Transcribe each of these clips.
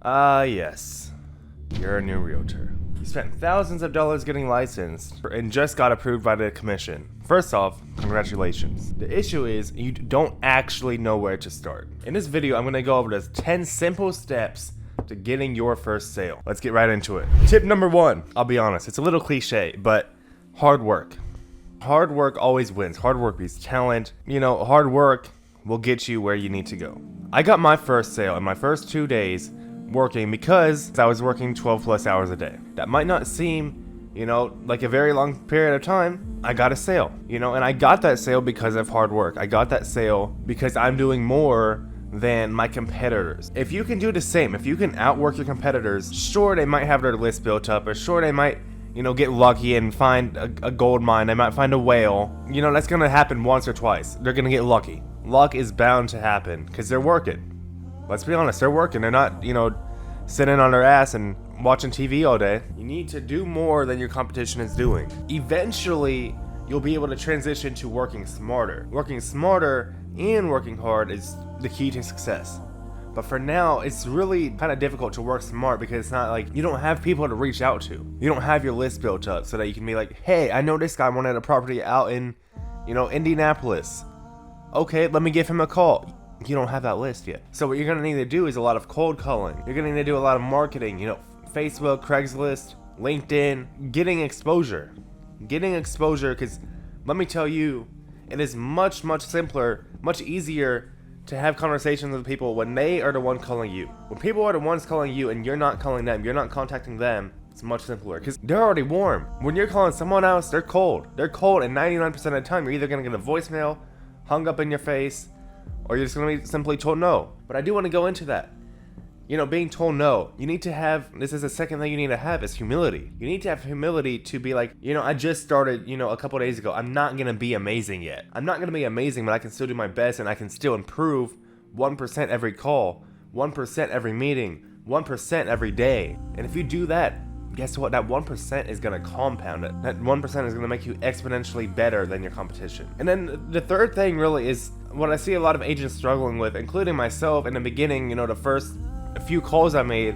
Yes. You're a new realtor. You spent thousands of dollars getting licensed and just got approved by the commission. First off, congratulations. The issue is you don't actually know where to start. In this video, I'm going to go over the 10 simple steps to getting your first sale. Let's get right into it. Tip number 1. I'll be honest, it's a little cliche, but hard work. Hard work always wins. Hard work beats talent. You know, hard work will get you where you need to go. I got my first sale in my first 2 days working because I was working 12 plus hours a day. That might not seem, like a very long period of time. I got a sale, and I got that sale because of hard work. I got that sale because I'm doing more than my competitors. If you can do the same, if you can outwork your competitors, sure, they might have their list built up, or sure, they might get lucky and find a gold mine. They might find a whale. That's gonna happen once or twice. They're gonna get lucky. Luck is bound to happen because they're working. Let's be honest, they're working. They're not, sitting on their ass and watching TV all day. You need to do more than your competition is doing. Eventually, you'll be able to transition to working smarter. Working smarter and working hard is the key to success. But for now, it's really kind of difficult to work smart because it's not like you don't have people to reach out to. You don't have your list built up so that you can be like, hey, I know this guy wanted a property out in, Indianapolis. Okay, let me give him a call. You don't have that list yet. So what you're going to need to do is a lot of cold calling. You're going to need to do a lot of marketing, Facebook, Craigslist, LinkedIn, getting exposure. Getting exposure, because let me tell you, it is much, much simpler, much easier to have conversations with people when they are the one calling you. When people are the ones calling you and you're not calling them, you're not contacting them, it's much simpler because they're already warm. When you're calling someone else, they're cold. They're cold, and 99% of the time, you're either going to get a voicemail, hung up in your face, or you're just going to be simply told no. But I do want to go into that. Being told no, you need to have, this is the second thing you need to have, is humility. You need to have humility to be like, I just started, a couple days ago. I'm not going to be amazing yet. I'm not going to be amazing, but I can still do my best and I can still improve 1% every call, 1% every meeting, 1% every day. And if you do that, guess what? That 1% is going to compound it. That 1% is going to make you exponentially better than your competition. And then the third thing really is what I see a lot of agents struggling with, including myself in the beginning, the first few calls I made,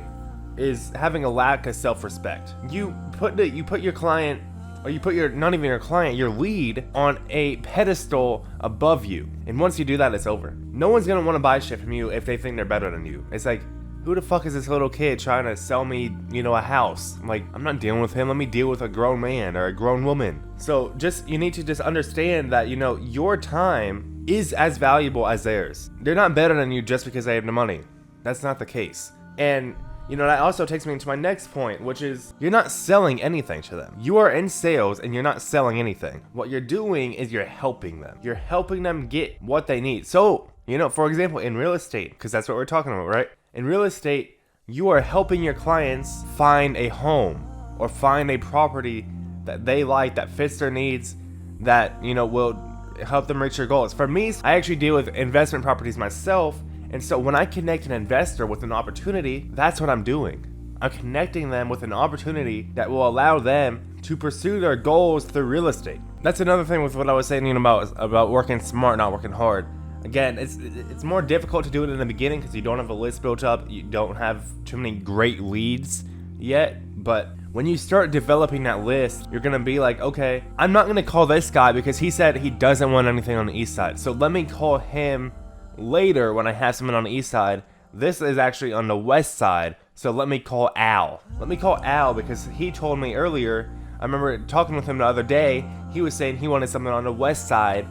is having a lack of self-respect. You put your client, or you put not even your client, your lead on a pedestal above you. And once you do that, it's over. No one's going to want to buy shit from you if they think they're better than you. It's like, who the fuck is this little kid trying to sell me, a house? I'm like, I'm not dealing with him. Let me deal with a grown man or a grown woman. So you need to just understand that, your time is as valuable as theirs. They're not better than you just because they have the money. That's not the case. And, that also takes me into my next point, which is you're not selling anything to them. You are in sales and you're not selling anything. What you're doing is you're helping them. You're helping them get what they need. So, for example, in real estate, because that's what we're talking about, right? In real estate, you are helping your clients find a home or find a property that they like, that fits their needs, that, will help them reach their goals. For me, I actually deal with investment properties myself. And so when I connect an investor with an opportunity, that's what I'm doing. I'm connecting them with an opportunity that will allow them to pursue their goals through real estate. That's another thing with what I was saying about working smart, not working hard. Again, it's more difficult to do it in the beginning because you don't have a list built up. You don't have too many great leads yet. But when you start developing that list, you're going to be like, okay, I'm not going to call this guy because he said he doesn't want anything on the east side. So let me call him later when I have someone on the east side. This is actually on the west side. So let me call Al. Let me call Al because he told me earlier, I remember talking with him the other day, he was saying he wanted something on the west side.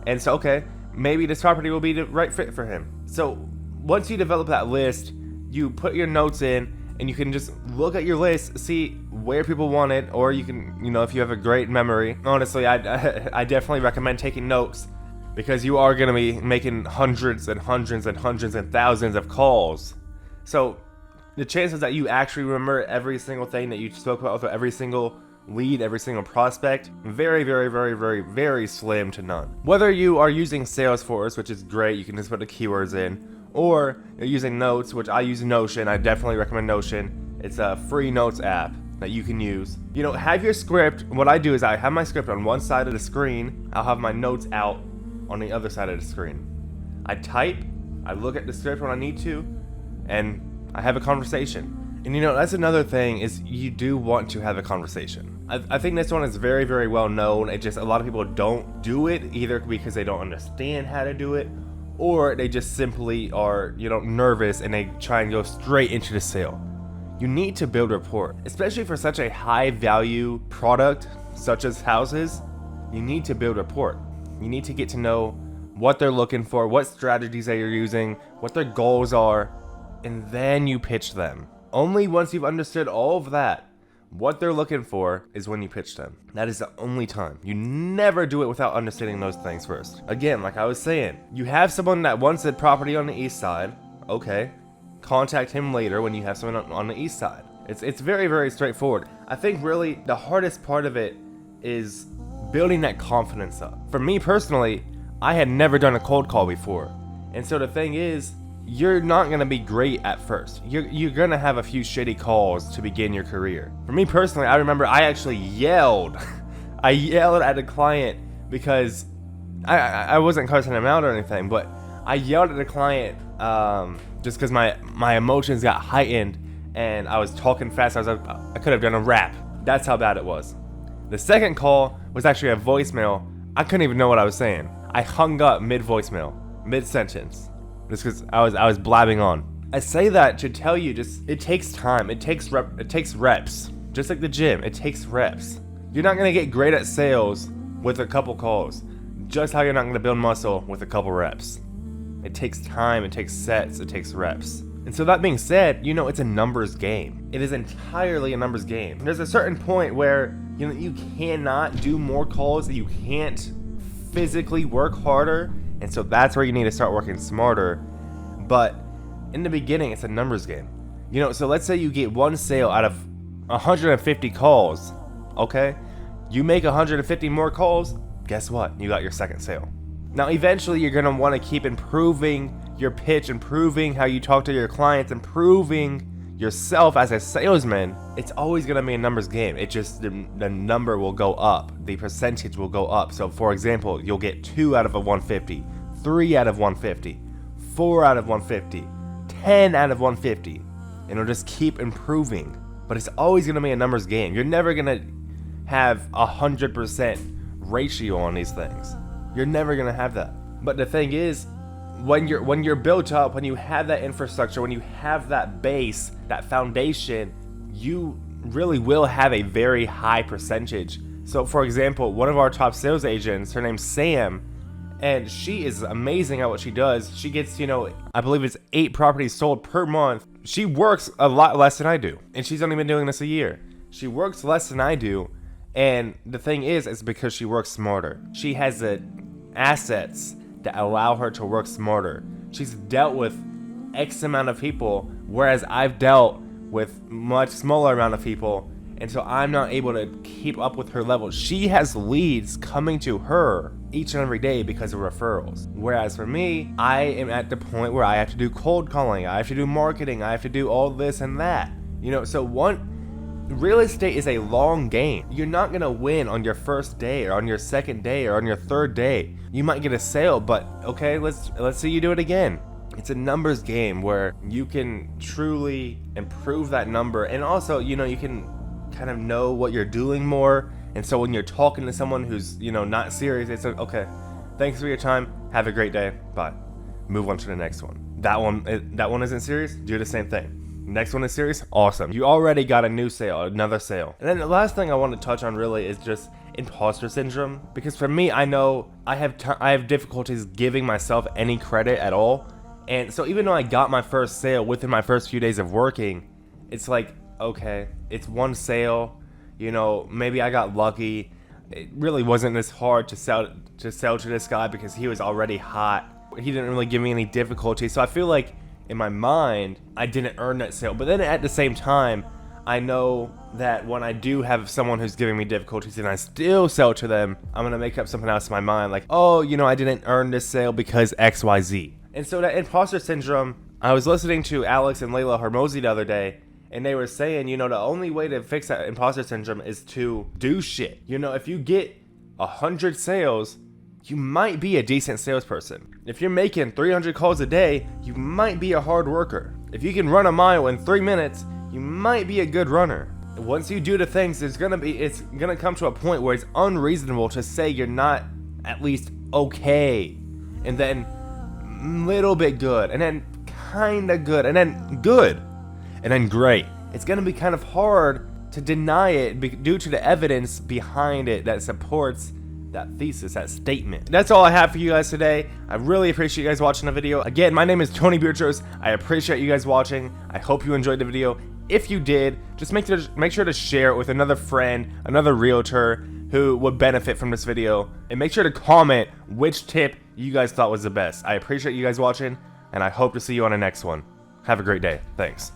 And so, okay, maybe this property will be the right fit for him. So once you develop that list, you put your notes in and you can just look at your list, see where people want it, or you can, if you have a great memory. Honestly, I definitely recommend taking notes because you are going to be making hundreds and hundreds and hundreds and thousands of calls. So the chances that you actually remember every single thing that you spoke about with every single lead, every single prospect, very, very, very, very, very slim to none. Whether you are using Salesforce, which is great, you can just put the keywords in, or you're using Notes, which I use Notion. I definitely recommend Notion. It's a free notes app that you can use. Have your script. What I do is I have my script on one side of the screen. I'll have my notes out on the other side of the screen. I type, I look at the script when I need to, and I have a conversation. And you know, that's another thing, is you do want to have a conversation. I think this one is very, very well known. It just, a lot of people don't do it, either because they don't understand how to do it, or they just simply are, you know, nervous and they try and go straight into the sale. You need to build rapport, especially for such a high value product such as houses. You need to build rapport. You need to get to know what they're looking for, what strategies they are using, what their goals are, and then you pitch them. Only once you've understood all of that, what they're looking for, is when you pitch them. That is the only time. You never do it without understanding those things first. Again, like I was saying, you have someone that wants a property on the east side. Okay, contact him later when you have someone on the east side. It's very, very straightforward. I think really the hardest part of it is building that confidence up. For me personally, I had never done a cold call before. And so the thing is, you're not going to be great at first. You're going to have a few shitty calls to begin your career. For me personally, I remember I actually yelled. I yelled at a client because I wasn't cursing him out or anything, but I yelled at the client just because my emotions got heightened and I was talking fast. I could have done a rap. That's how bad it was. The second call was actually a voicemail. I couldn't even know what I was saying. I hung up mid-voicemail, mid-sentence. Just because I was blabbing on. I say that to tell you, just it takes time. It takes reps. Just like the gym, it takes reps. You're not gonna get great at sales with a couple calls. Just how you're not gonna build muscle with a couple reps. It takes time. It takes sets. It takes reps. And so that being said, you know, it's a numbers game. It is entirely a numbers game. There's a certain point where you know you cannot do more calls. You can't physically work harder. And so that's where you need to start working smarter. But in the beginning, it's a numbers game. You know, so let's say you get one sale out of 150 calls, okay? You make 150 more calls, guess what? You got your second sale. Now, eventually, you're gonna wanna keep improving your pitch, improving how you talk to your clients, improving yourself as a salesman. It's always gonna be a numbers game. It just, the number will go up. The percentage will go up. So for example, you'll get 2 out of a 150, 3 out of 150, 4 out of 150, 10 out of 150. And it'll just keep improving. But it's always gonna be a numbers game. You're never gonna have 100% ratio on these things. You're never gonna have that. But the thing is, when you're built up, when you have that infrastructure, when you have that base, that foundation, you really will have a very high percentage. So for example, one of our top sales agents, her name's Sam, and she is amazing at what she does. She gets, you know, I believe it's 8 properties sold per month. She works a lot less than I do, and she's only been doing this a year. She works less than I do, and the thing is, it's because she works smarter. She has the assets that allow her to work smarter. She's dealt with X amount of people, whereas I've dealt with much smaller amount of people, and so I'm not able to keep up with her level. She has leads coming to her each and every day because of referrals. Whereas for me, I am at the point where I have to do cold calling, I have to do marketing, I have to do all this and that. You know, so real estate is a long game. You're not gonna win on your first day or on your second day or on your third day. You might get a sale, but okay, let's see you do it again. It's a numbers game where you can truly improve that number, and also, you know, you can kind of know what you're doing more. And so when you're talking to someone who's, you know, not serious, it's like, okay, thanks for your time, have a great day, bye. Move on to the next one. That one isn't serious, do the same thing. Next one is serious, awesome. You already got a new sale, another sale. And then the last thing I want to touch on really is just imposter syndrome. Because for me, I know I have difficulties giving myself any credit at all. And so even though I got my first sale within my first few days of working, it's like, okay, it's one sale, you know, maybe I got lucky. It really wasn't this hard to sell to this guy because he was already hot. He didn't really give me any difficulty. So I feel like in my mind, I didn't earn that sale. But then at the same time, I know that when I do have someone who's giving me difficulties and I still sell to them, I'm gonna make up something else in my mind, like, oh, you know, I didn't earn this sale because XYZ. And so that imposter syndrome, I was listening to Alex and Layla Hormozi the other day, and they were saying, you know, the only way to fix that imposter syndrome is to do shit. You know, if you get 100 sales, you might be a decent salesperson. If you're making 300 calls a day, you might be a hard worker. If you can run a mile in 3 minutes, you might be a good runner. Once you do the things, it's gonna come to a point where it's unreasonable to say you're not at least okay, and then little bit good, and then kinda good, and then good, and then great. It's gonna be kind of hard to deny it due to the evidence behind it that supports that thesis, that statement. That's all I have for you guys today. I really appreciate you guys watching the video. Again, my name is Tony Beatrice. I appreciate you guys watching. I hope you enjoyed the video. If you did, just make sure to share it with another friend, another realtor who would benefit from this video, and make sure to comment which tip you guys thought was the best. I appreciate you guys watching, and I hope to see you on the next one. Have a great day. Thanks.